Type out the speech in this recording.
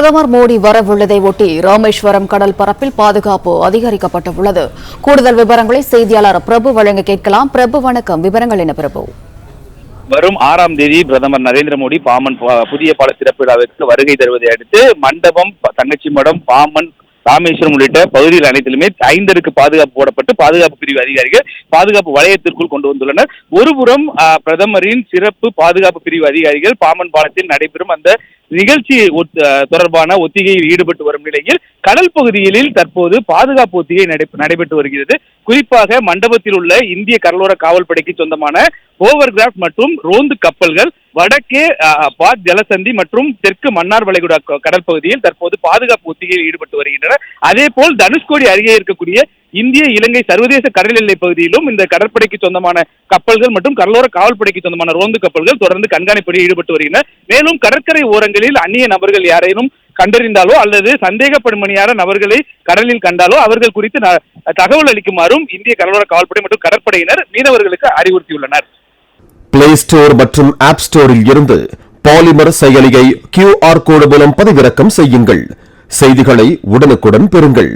பிரதமர் மோடி வரவுள்ளதை ஒட்டி ராமேஸ்வரம் கடல் பரப்பில் பாதுகாப்பு அதிகரிக்கப்பட்டுள்ளது. கூடுதல் விவரங்களை செய்தியாளர் பிரபு வழங்க கேட்கலாம். பிரபு வணக்கம், விவரங்கள் என்ன பிரபு? வரும் 6ஆம் தேதி பிரதமர் நரேந்திர மோடி பாமன் புதிய பால திறப்பு விழாவிற்கு வருகை தருவதை அடுத்து மண்டபம், தங்கச்சி மடம், பாமன், ராமேஸ்வரம் உள்ளிட்ட பகுதிகள் அனைத்திலுமே 5 அடுக்கு பாதுகாப்பு போடப்பட்டு பாதுகாப்பு பிரிவு அதிகாரிகள் பாதுகாப்பு வளையத்திற்குள் கொண்டு வந்துள்ளனர். ஒருபுறம் பிரதமரின் சிறப்பு பாதுகாப்பு பிரிவு அதிகாரிகள் பாமன் பாலத்தில் நடைபெறும் அந்த நிகழ்ச்சி தொடர்பான ஒத்திகையில் ஈடுபட்டு வரும் நிலையில் கடல் பகுதிகளில் தற்போது பாதுகாப்பு ஒத்திகை நடைபெற்று வருகிறது. குறிப்பாக மண்டபத்தில் உள்ள இந்திய கடலோர காவல்படைக்கு சொந்தமான ஓவர்கிராப்ட் மற்றும் ரோந்து கப்பல்கள் வடக்கே பாத் ஜலசந்தி மற்றும் தெற்கு மன்னார் வளைகுடா கடற்பகுதியில் தற்போது பாதுகாப்பு ஒத்திகையில் ஈடுபட்டு வருகின்றன. அதே போல் தனுஷ்கோடி அருகே இருக்கக்கூடிய இந்திய இலங்கை சர்வதேச கடல் எல்லை பகுதியிலும் இந்த கடற்படைக்கு சொந்தமான கப்பல்கள் மற்றும் கடலோர காவல்படைக்கு சொந்தமான ரோந்து கப்பல்கள் தொடர்ந்து கண்காணிப்படியில் ஈடுபட்டு வருகின்றன. மேலும் கடற்கரை ஓரங்களில் அந்நிய நபர்கள் யாரேனும் கண்டறிந்தாலோ அல்லது சந்தேகப்படுமணியான நபர்களை கடலில் கண்டாலோ அவர்கள் குறித்து தகவல் அளிக்குமாறும் இந்திய கடலோர காவல்படை மற்றும் கடற்படையினர் மீனவர்களுக்கு அறிவுறுத்தியுள்ளனர். பிளே ஸ்டோர் மற்றும் ஆப் ஸ்டோரில் இருந்து பாலிமர் செயலியை QR கோடு மூலம் பதிவிறக்கம் செய்யுங்கள். செய்திகளை உடனுக்குடன் பெறுங்கள்.